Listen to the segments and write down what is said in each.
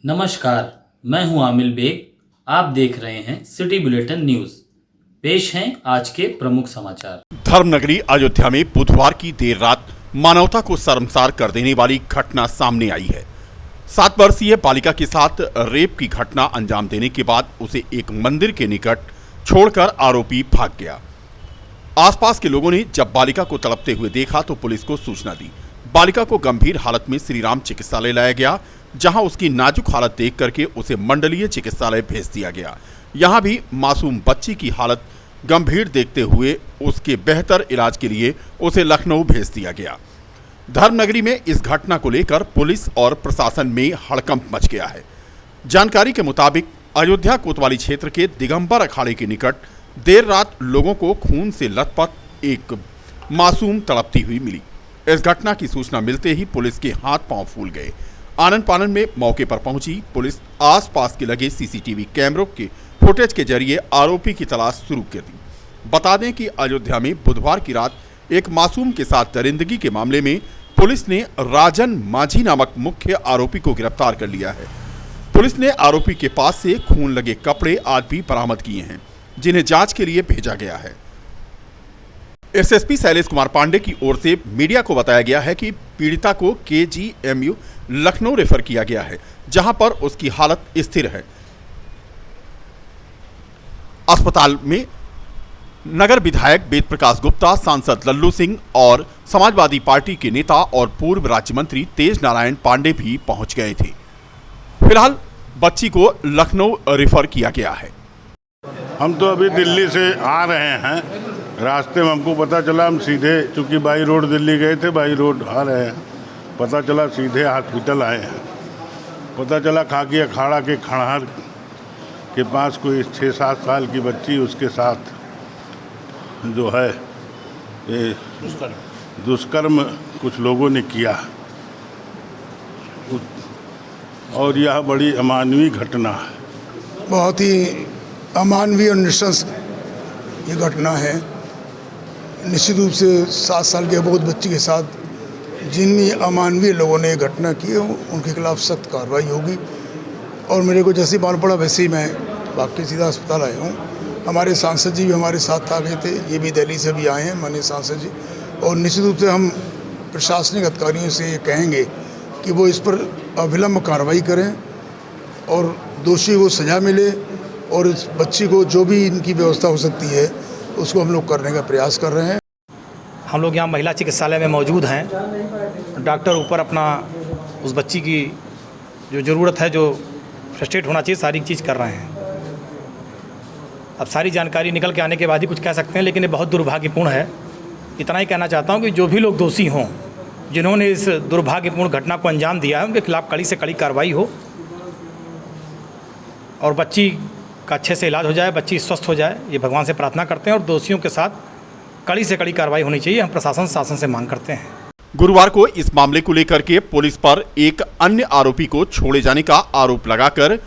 नमस्कार, मैं हूं आमिल बेग। आप देख रहे हैं सिटी बुलेटिन न्यूज। पेश हैं आज के प्रमुख समाचार। धर्मनगरी अयोध्या में बुधवार की देर रात मानवता को शर्मसार कर देने वाली घटना सामने आई है। 7 वर्षीय बालिका के साथ रेप की घटना अंजाम देने के बाद उसे एक मंदिर के निकट छोड़कर आरोपी भाग गया। आसपास के लोगों ने जब बालिका को तड़पते हुए देखा तो पुलिस को सूचना दी। बालिका को गंभीर हालत में श्रीराम चिकित्सालय लाया गया, जहां उसकी नाजुक हालत देख करके उसे मंडलीय चिकित्सालय भेज दिया गया। यहां भी मासूम बच्ची की हालत गंभीर देखते हुए उसके बेहतर इलाज के लिए उसे लखनऊ भेज दिया गया। धर्मनगरी में इस घटना को लेकर पुलिस और प्रशासन में हड़कंप मच गया है। जानकारी के मुताबिक अयोध्या कोतवाली क्षेत्र के दिगंबर अखाड़े के निकट देर रात लोगों को खून से लथपथ एक मासूम तड़पती हुई मिली। इस घटना की सूचना मिलते ही पुलिस के हाथ पांव फूल गए। आनन फानन में मौके पर पहुंची पुलिस आसपास के लगे सीसीटीवी कैमरों के फुटेज के जरिए आरोपी की तलाश शुरू कर दी। बता दें कि अयोध्या में बुधवार की रात एक मासूम के साथ दरिंदगी के मामले में पुलिस ने राजन माझी नामक मुख्य आरोपी को गिरफ्तार कर लिया है। पुलिस ने आरोपी के पास से खून लगे कपड़े आदि भी बरामद किए हैं, जिन्हें जांच के लिए भेजा गया है। एसएसपी शैलेश कुमार पांडे की ओर से मीडिया को बताया गया है कि पीड़िता को केजीएमयू लखनऊ रेफर किया गया है, जहां पर उसकी हालत स्थिर है। अस्पताल में नगर विधायक वेद प्रकाश गुप्ता, सांसद लल्लू सिंह और समाजवादी पार्टी के नेता और पूर्व राज्य मंत्री तेज नारायण पांडे भी पहुंच गए थे। फिलहाल बच्ची को लखनऊ रेफर किया गया है। हम तो अभी दिल्ली से आ रहे हैं, रास्ते में हमको पता चला, हम सीधे चूँकि बाई रोड दिल्ली गए थे, बाई रोड आ रहे हैं, पता चला सीधे हॉस्पिटल आए हैं। पता चला खाकी अखाड़ा के खड़हर के पास कोई 6-7 साल की बच्ची, उसके साथ जो है ये दुष्कर्म कुछ लोगों ने किया और यह बड़ी अमानवीय घटना है। बहुत ही अमानवीय और नृशंस ये घटना है। निश्चित रूप से 7 साल के बहुत बच्ची के साथ जिन अमानवीय लोगों ने ये घटना की है उनके खिलाफ सख्त कार्रवाई होगी। और मेरे को जैसे ही मालूम पड़ा वैसे ही मैं भाग के सीधा अस्पताल आया हूँ। हमारे सांसद जी भी हमारे साथ आ गए थे, ये भी दिल्ली से भी आए हैं माननीय सांसद जी। और निश्चित रूप से हम प्रशासनिक अधिकारियों से ये कहेंगे कि वो इस पर अविलंब कार्रवाई करें और दोषी को सज़ा मिले और इस बच्ची को जो भी इनकी व्यवस्था हो सकती है उसको हम लोग करने का प्रयास कर रहे हैं। हम लोग यहाँ महिला चिकित्सालय में मौजूद हैं। डॉक्टर ऊपर अपना उस बच्ची की जो ज़रूरत है, जो फ्रस्ट्रेट होना चाहिए, सारी चीज़ कर रहे हैं। अब सारी जानकारी निकल के आने के बाद ही कुछ कह सकते हैं, लेकिन ये बहुत दुर्भाग्यपूर्ण है। इतना ही कहना चाहता हूँ कि जो भी लोग दोषी हों, जिन्होंने इस दुर्भाग्यपूर्ण घटना को अंजाम दिया है, उनके खिलाफ कड़ी से कड़ी कार्रवाई हो और बच्ची का अच्छे से इलाज हो जाए, बच्ची स्वस्थ हो जाए, ये भगवान से प्रार्थना करते हैं। और दोषियों के साथ कड़ी से कड़ी कार्रवाई होनी चाहिए, हम प्रशासन शासन से मांग करते हैं। गुरुवार को इस मामले को लेकर के पुलिस पर एक अन्य आरोपी को छोड़े जाने का आरोप लगाकर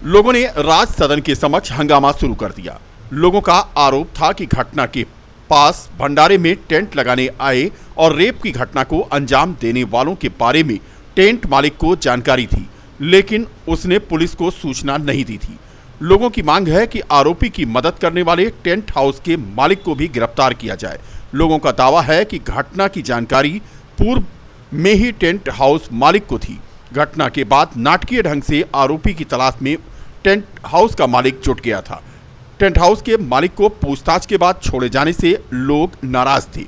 लोगों ने राज सदन के समक्ष हंगामा शुरू कर दिया। लोगों का आरोप था कि घटना के पास भंडारे में टेंट लगाने आए और रेप की घटना को अंजाम देने वालों के बारे में टेंट मालिक को जानकारी थी, लेकिन उसने पुलिस को सूचना नहीं दी थी। लोगों की मांग है कि आरोपी की मदद करने वाले टेंट हाउस के मालिक को भी गिरफ्तार किया जाए। लोगों का दावा है कि घटना की जानकारी पूर्व में ही टेंट हाउस मालिक को थी। घटना के बाद नाटकीय ढंग से आरोपी की तलाश में टेंट हाउस का मालिक जुट गया था। टेंट हाउस के मालिक को पूछताछ के बाद छोड़े जाने से लोग नाराज थे।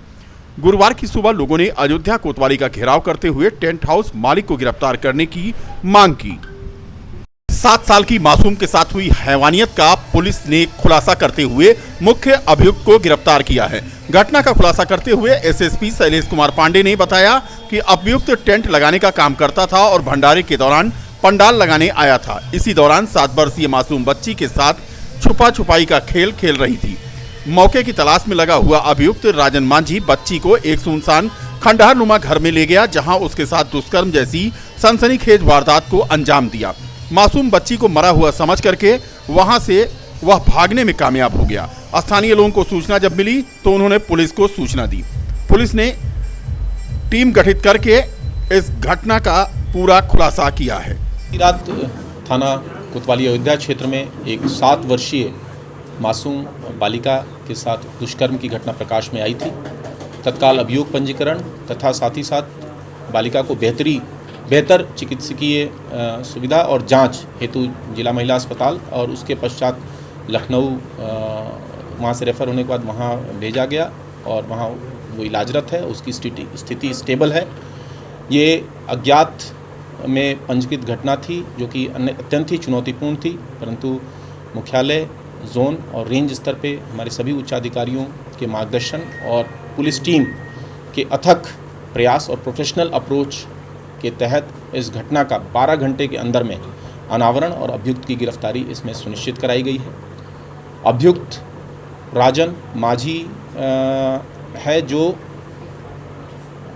गुरुवार की सुबह लोगों ने अयोध्या कोतवाली का घेराव करते हुए टेंट हाउस मालिक को गिरफ्तार करने की मांग की। 7 साल की मासूम के साथ हुई हैवानियत का पुलिस ने खुलासा करते हुए मुख्य अभियुक्त को गिरफ्तार किया है। घटना का खुलासा करते हुए एसएसपी शैलेश कुमार पांडे ने बताया कि अभियुक्त टेंट लगाने का काम करता था और भंडारे के दौरान पंडाल लगाने आया था। इसी दौरान 7 वर्षीय मासूम बच्ची के साथ छुपा छुपाई का खेल खेल रही थी। मौके की तलाश में लगा हुआ अभियुक्त राजन माझी बच्ची को एक सुनसान खंडहर नुमा घर में ले गया, जहां उसके साथ दुष्कर्म जैसी सनसनीखेज वारदात को अंजाम दिया। मासूम बच्ची को मरा हुआ समझ करके वहां से वह भागने में कामयाब हो गया। स्थानीय लोगों को सूचना जब मिली तो उन्होंने पुलिस को सूचना दी। पुलिस ने टीम गठित करके इस घटना का पूरा खुलासा किया है। रात थाना कोतवाली अयोध्या क्षेत्र में एक 7 वर्षीय मासूम बालिका के साथ दुष्कर्म की घटना प्रकाश में आई थी। तत्काल अभियोग पंजीकरण तथा साथ ही साथ बालिका को बेहतर चिकित्सकीय सुविधा और जांच हेतु जिला महिला अस्पताल और उसके पश्चात लखनऊ वहाँ से रेफ़र होने के बाद वहाँ भेजा गया और वहाँ वो इलाजरत है। उसकी स्थिति स्टेबल है। ये अज्ञात में पंजीकृत घटना थी जो कि अत्यंत ही चुनौतीपूर्ण थी, परंतु मुख्यालय, जोन और रेंज स्तर पे हमारे सभी उच्चाधिकारियों के मार्गदर्शन और पुलिस टीम के अथक प्रयास और प्रोफेशनल अप्रोच के तहत इस घटना का 12 घंटे के अंदर में अनावरण और अभियुक्त की गिरफ्तारी इसमें सुनिश्चित कराई गई है। अभियुक्त राजन माझी है जो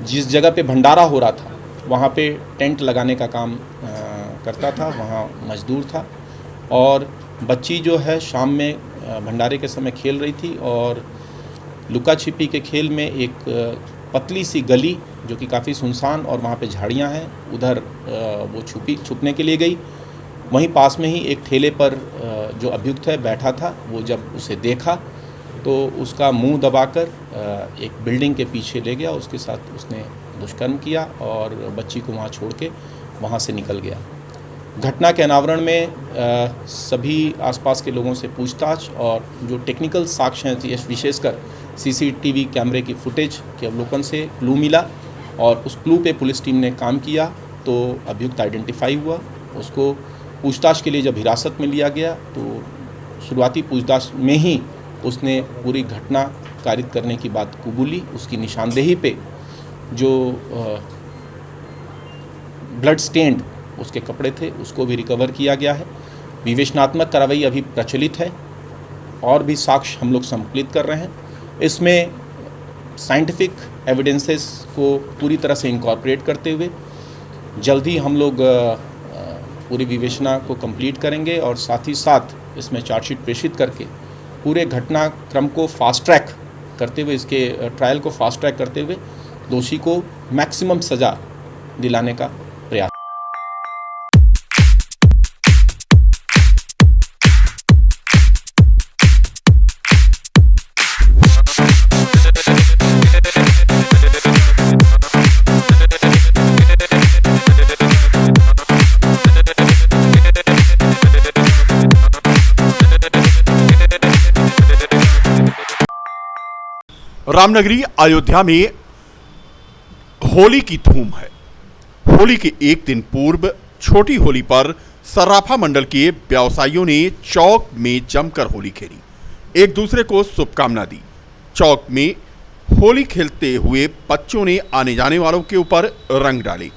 जिस जगह पे भंडारा हो रहा था वहाँ पे टेंट लगाने का काम करता था, वहाँ मजदूर था और बच्ची जो है शाम में भंडारे के समय खेल रही थी और लुका छिपी के खेल में एक पतली सी गली जो कि काफ़ी सुनसान और वहाँ पे झाड़ियाँ हैं, उधर वो छुपने के लिए गई। वहीं पास में ही एक ठेले पर जो अभियुक्त है बैठा था, वो जब उसे देखा तो उसका मुंह दबाकर एक बिल्डिंग के पीछे ले गया, उसके साथ उसने दुष्कर्म किया और बच्ची को वहाँ छोड़ के वहाँ से निकल गया। घटना के अनावरण में सभी आसपास के लोगों से पूछताछ और जो टेक्निकल साक्ष्य हैं, विशेषकर सीसीटीवी कैमरे की फुटेज के अवलोकन से क्लू मिला और उस क्लू पे पुलिस टीम ने काम किया तो अभियुक्त आइडेंटिफाई हुआ। उसको पूछताछ के लिए जब हिरासत में लिया गया तो शुरुआती पूछताछ में ही उसने पूरी घटना कारित करने की बात कबूली। उसकी निशानदेही पे जो ब्लड स्टेन्ड उसके कपड़े थे उसको भी रिकवर किया गया है। विवेचनात्मक कार्रवाई अभी प्रचलित है और भी साक्ष्य हम लोग संकलित कर रहे हैं। इसमें साइंटिफिक एविडेंसेस को पूरी तरह से इनकॉर्पोरेट करते हुए जल्द ही हम लोग पूरी विवेचना को कंप्लीट करेंगे और साथ ही साथ इसमें चार्जशीट प्रेषित करके पूरे घटनाक्रम को फास्ट ट्रैक करते हुए, इसके ट्रायल को फास्ट ट्रैक करते हुए दोषी को मैक्सिमम सज़ा दिलाने का प्रयास। रामनगरी अयोध्या में होली की धूम है। होली के एक दिन पूर्व छोटी होली पर सर्राफा मंडल के व्यवसायियों ने चौक में जमकर होली खेली, एक दूसरे को शुभकामना दी। चौक में होली खेलते हुए बच्चों ने आने जाने वालों के ऊपर रंग डाले।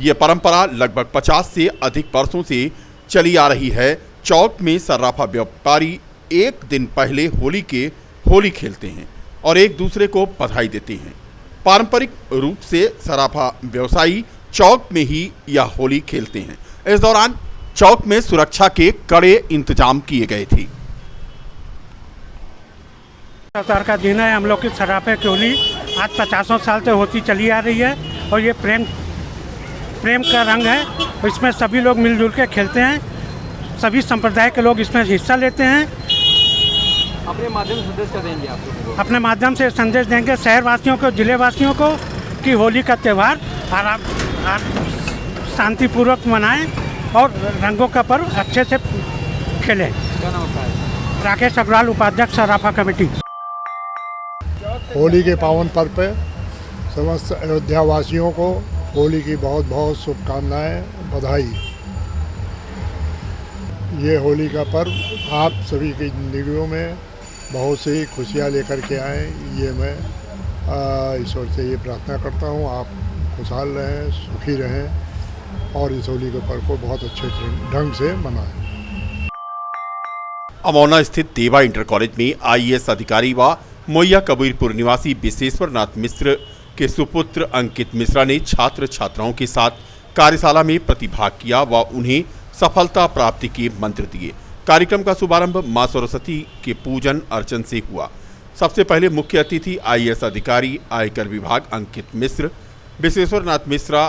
ये परंपरा लगभग 50 से अधिक वर्षों से चली आ रही है। चौक में सर्राफा व्यापारी एक दिन पहले होली खेलते हैं और एक दूसरे को बधाई देते हैं। पारंपरिक रूप से सर्राफा व्यवसायी चौक में ही यह होली खेलते हैं। इस दौरान चौक में सुरक्षा के कड़े इंतजाम किए गए थे। अवतार का दिन है। हम लोग की सर्राफे की होली आज 50 साल से होती चली आ रही है और ये प्रेम का रंग है। इसमें सभी लोग मिलजुल के खेलते हैं, सभी संप्रदाय के लोग इसमें हिस्सा लेते हैं। अपने माध्यम से संदेश देंगे आप लोगों को? अपने माध्यम से संदेश देंगे शहरवासियों को, जिलेवासियों को कि होली का त्यौहार शांतिपूर्वक मनाएं और रंगों का पर्व अच्छे से खेलें। क्या नाम है? राकेश अग्रवाल, उपाध्यक्ष सर्राफा कमेटी। होली के पावन पर्व पे समस्त अयोध्या वासियों को होली की बहुत बहुत शुभकामनाएं, बधाई। ये होली का पर्व आप सभी की ज़िंदगियों में बहुत सी खुशियाँ लेकर के आए, ये मैं ईश्वर से ये प्रार्थना करता हूँ। आप खुशहाल रहें, सुखी रहें और इस होली के पर्व को बहुत अच्छे ढंग से मनाएं। अमौना स्थित देवा इंटर कॉलेज में आईएएस अधिकारी व मोइया कबीरपुर निवासी विश्वेश्वर नाथ मिश्र के सुपुत्र अंकित मिश्रा ने छात्र छात्राओं के साथ कार्यशाला में प्रतिभाग किया व उन्हें सफलता प्राप्ति के मंत्र दिए। कार्यक्रम का शुभारंभ मां सरस्वती के पूजन अर्चन से हुआ। सबसे पहले मुख्य अतिथि आईएएस अधिकारी आयकर विभाग अंकित मिश्र, विश्वेश्वर नाथ मिश्रा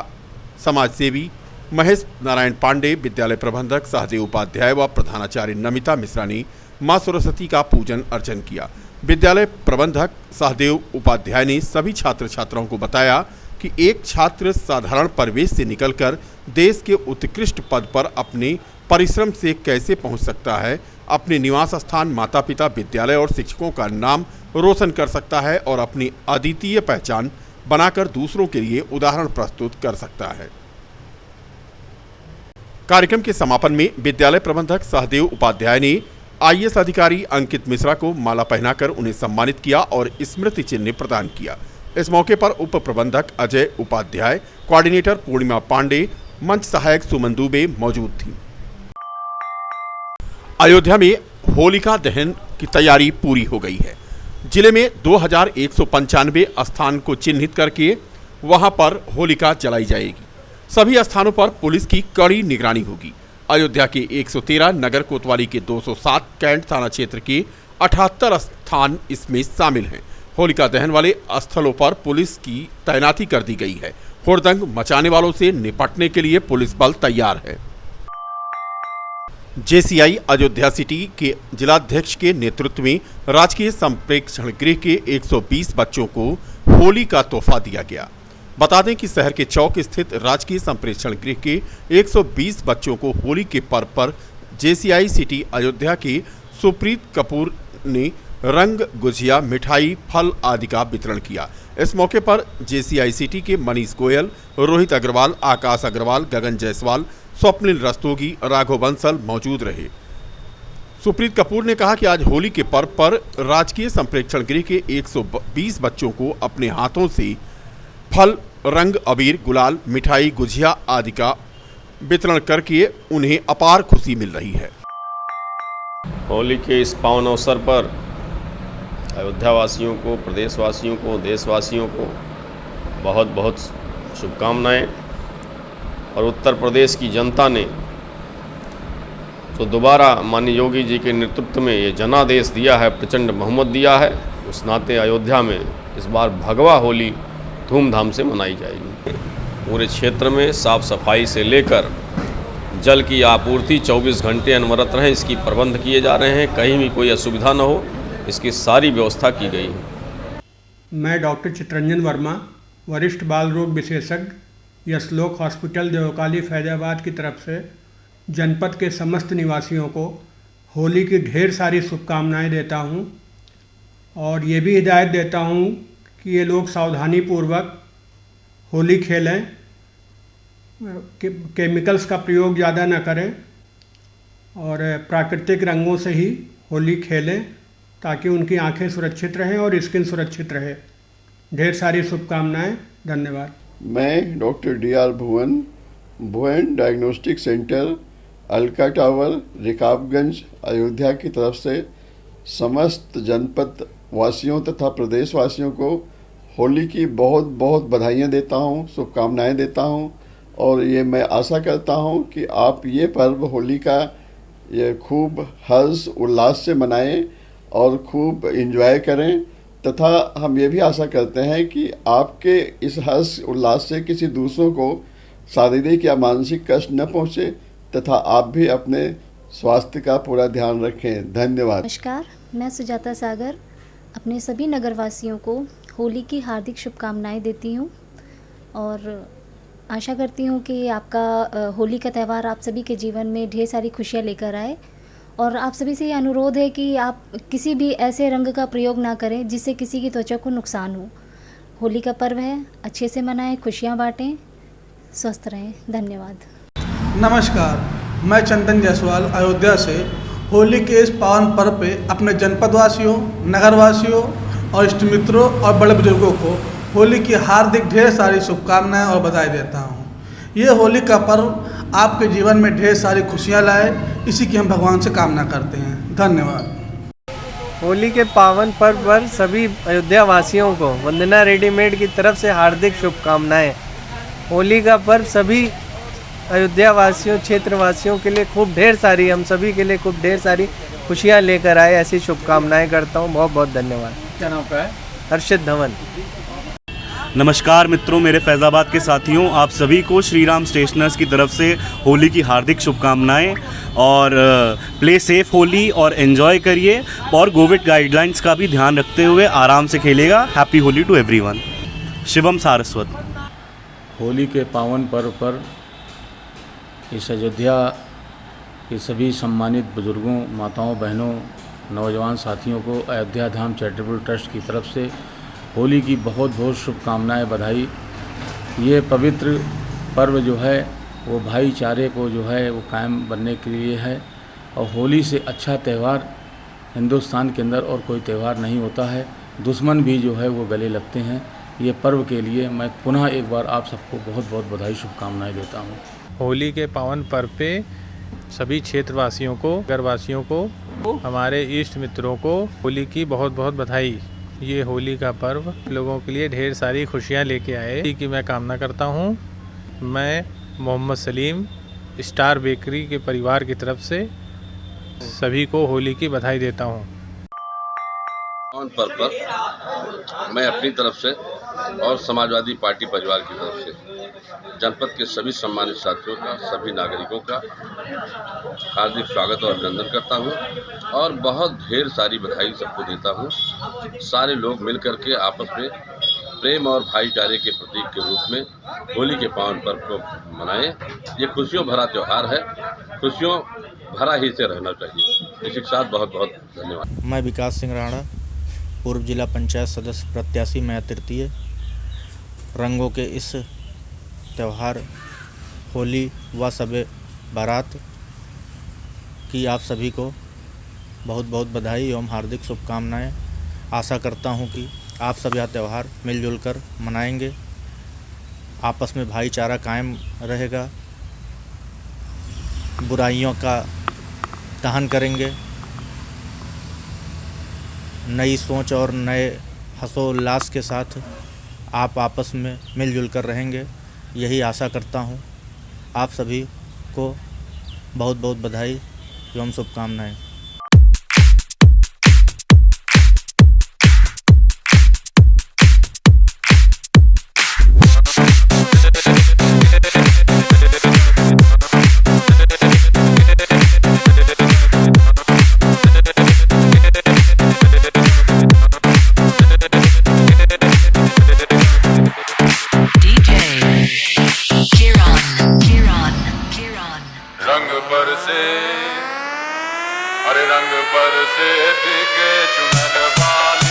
समाजसेवी महेश नारायण पांडे, विद्यालय प्रबंधक सहदेव उपाध्याय व प्रधानाचार्य नमिता मिश्रा ने मां सरस्वती का पूजन अर्चन किया। विद्यालय प्रबंधक सहदेव उपाध्याय ने सभी छात्र छात्राओं को बताया कि एक छात्र साधारण परिवेश से निकलकर देश के उत्कृष्ट पद पर अपने परिश्रम से कैसे पहुंच सकता है, अपने निवास स्थान, माता पिता, विद्यालय और शिक्षकों का नाम रोशन कर सकता है और अपनी अद्वितीय पहचान बनाकर दूसरों के लिए उदाहरण प्रस्तुत कर सकता है। कार्यक्रम के समापन में विद्यालय प्रबंधक सहदेव उपाध्याय ने आईएएस अधिकारी अंकित मिश्रा को माला पहनाकर उन्हें सम्मानित किया और स्मृति चिन्ह प्रदान किया। इस मौके पर उप प्रबंधक अजय उपाध्याय, कोऑर्डिनेटर पूर्णिमा पांडे, मंच सहायक सुमन दुबे मौजूद थी। अयोध्या में होलिका दहन की तैयारी पूरी हो गई है। जिले में 2195 स्थान को चिन्हित करके वहां पर होलिका जलाई जाएगी। सभी स्थानों पर पुलिस की कड़ी निगरानी होगी। अयोध्या के 113 नगर कोतवाली के 207 कैंट थाना क्षेत्र के 78 स्थान इसमें शामिल हैं। होलिका दहन वाले स्थलों पर पुलिस की तैनाती कर दी गई है। हुड़दंग मचाने वालों से निपटने के लिए पुलिस बल तैयार है। जेसीआई अयोध्या सिटी के जिलाध्यक्ष के नेतृत्व में राजकीय संप्रेक्षण गृह के 120 बच्चों को होली का तोहफा दिया गया। बता दें कि शहर के चौक स्थित राजकीय संप्रेक्षण गृह के 120 बच्चों को होली के पर्व पर जेसीआई सिटी अयोध्या के सुप्रीत कपूर ने रंग, गुजिया, मिठाई, फल आदि का वितरण किया। इस मौके पर जेसीआई सिटी के मनीष गोयल, रोहित अग्रवाल, आकाश अग्रवाल, गगन जायसवाल, स्वप्निल रस्तोगी, राघव बंसल मौजूद रहे। सुप्रीत कपूर ने कहा कि आज होली के पर्व पर राजकीय संप्रेक्षण गृह के 120 बच्चों को अपने हाथों से फल, रंग, अबीर, गुलाल, मिठाई, गुजिया आदि का वितरण करके उन्हें अपार खुशी मिल रही है। होली के इस पावन अवसर पर अयोध्या वासियों को, प्रदेशवासियों को, देशवासियों को बहुत बहुत शुभकामनाएं। और उत्तर प्रदेश की जनता ने तो दोबारा माननीय योगी जी के नेतृत्व में ये जनादेश दिया है, प्रचंड बहुमत दिया है। उस नाते अयोध्या में इस बार भगवा होली धूमधाम से मनाई जाएगी। पूरे क्षेत्र में साफ सफाई से लेकर जल की आपूर्ति 24 घंटे अनवरत रहे, इसकी प्रबंध किए जा रहे हैं। कहीं भी कोई असुविधा न हो, इसकी सारी व्यवस्था की गई है। मैं डॉक्टर चित्रंजन वर्मा, वरिष्ठ बाल रोग विशेषज्ञ, यशलोक हॉस्पिटल देवकाली फैजाबाद की तरफ से जनपद के समस्त निवासियों को होली की ढेर सारी शुभकामनाएं देता हूं और ये भी हिदायत देता हूं कि ये लोग सावधानी पूर्वक होली खेलें, केमिकल्स का प्रयोग ज़्यादा न करें और प्राकृतिक रंगों से ही होली खेलें ताकि उनकी आंखें सुरक्षित रहें और स्किन सुरक्षित रहे। ढेर सारी शुभकामनाएं। धन्यवाद। मैं doctor DR Bhuvan diagnostic centre, Alka tower, Rikabganj, Ayodhya की तरफ से समस्त जनपद वासियों तथा प्रदेश वासियों को होली की बहुत बहुत बधाइयाँ देता हूँ, शुभकामनाएं देता हूँ और ये मैं आशा करता हूँ कि आप ये पर्व होली का ये खूब हर्ष उल्लास से मनाएं और खूब एंजॉय करें तथा हम ये भी आशा करते हैं कि आपके इस हर्ष उल्लास से किसी दूसरों को शारीरिक या मानसिक कष्ट न पहुँचे तथा आप भी अपने स्वास्थ्य का पूरा ध्यान रखें। धन्यवाद। नमस्कार, मैं सुजाता सागर अपने सभी नगरवासियों को होली की हार्दिक शुभकामनाएं देती हूँ और आशा करती हूँ कि आपका होली का त्यौहार आप सभी के जीवन में ढेर सारी खुशियाँ लेकर आए और आप सभी से ये अनुरोध है कि आप किसी भी ऐसे रंग का प्रयोग ना करें जिससे किसी की त्वचा को नुकसान हो। होली का पर्व है, अच्छे से मनाएं, खुशियाँ बांटें, स्वस्थ रहें। धन्यवाद। नमस्कार, मैं चंदन जायसवाल अयोध्या से होली के इस पावन पर्व पे अपने जनपद वासियों, नगर वासियों और इष्ट मित्रों और बड़े बुजुर्गों को होली की हार्दिक ढेर सारी शुभकामनाएं और बधाई देता हूँ। ये होली का पर्व आपके जीवन में ढेर सारी खुशियाँ लाए, इसी की हम भगवान से कामना करते हैं। धन्यवाद। होली के पावन पर्व पर सभी अयोध्या वासियों को वंदना रेडीमेड की तरफ से हार्दिक शुभकामनाएं। होली का पर्व सभी अयोध्या वासियों, क्षेत्र वासियों के लिए खूब ढेर सारी, हम सभी के लिए खूब ढेर सारी खुशियां लेकर आए, ऐसी शुभकामनाएं करता हूं। बहुत बहुत धन्यवाद। क्या नाम का है? हर्षित धवन। नमस्कार मित्रों, मेरे फैज़ाबाद के साथियों, आप सभी को श्री राम स्टेशनर्स की तरफ से होली की हार्दिक शुभकामनाएं। और प्ले सेफ होली और एंजॉय करिए और कोविड गाइडलाइंस का भी ध्यान रखते हुए आराम से खेलेगा। Happy Holi to everyone. Shivam Saraswat. Holi के पावन पर्व पर इस अयोध्या के सभी सम्मानित बुजुर्गों, माताओं, बहनों, नौजवान साथियों को अयोध्या धाम चैरिटेबल ट्रस्ट की तरफ से होली की बहुत बहुत शुभकामनाएं, बधाई। ये पवित्र पर्व जो है वो भाईचारे को जो है वो कायम बनने के लिए है। और होली से अच्छा त्यौहार हिंदुस्तान के अंदर और कोई त्यौहार नहीं होता है। दुश्मन भी जो है वो गले लगते हैं। ये पर्व के लिए मैं पुनः एक बार आप सबको बहुत बहुत बधाई, शुभकामनाएं देता हूँ। होली के पावन पर्व पे सभी क्षेत्रवासियों को, नगरवासियों को, हमारे इष्ट मित्रों को होली की बहुत बहुत बधाई। ये होली का पर्व लोगों के लिए ढेर सारी खुशियाँ लेके आए की मैं कामना करता हूँ। मैं मोहम्मद सलीम स्टार बेकरी के परिवार की तरफ से सभी को होली की बधाई देता हूँ। पावन पर्व पर मैं अपनी तरफ से और समाजवादी पार्टी परिवार की तरफ से जनपद के सभी सम्मानित साथियों का, सभी नागरिकों का हार्दिक स्वागत और अभिनंदन करता हूं और बहुत ढेर सारी बधाई सबको देता हूं। सारे लोग मिल करके आपस में प्रेम और भाईचारे के प्रतीक के रूप में होली के पावन पर्व को मनाएं। ये खुशियों भरा त्यौहार है, खुशियों भरा ही से रहना चाहिए। इसी के साथ बहुत बहुत धन्यवाद। मैं विकास सिंह राणा, पूर्व जिला पंचायत सदस्य प्रत्याशी, मैं तृतीय। रंगों के इस त्यौहार होली व शब बारात की आप सभी को बहुत बहुत बधाई एवं हार्दिक शुभकामनाएं। आशा करता हूं कि आप सब यह त्यौहार मिलजुल कर मनाएंगे, आपस में भाईचारा कायम रहेगा, बुराइयों का दहन करेंगे, नई सोच और नए हर्षोल्लास के साथ आप आपस में मिलजुल कर रहेंगे, यही आशा करता हूं। आप सभी को बहुत बहुत बधाई एवं शुभकामनाएं। रंग बरसे, अरे रंग बरसे भीगे चुनर वाले।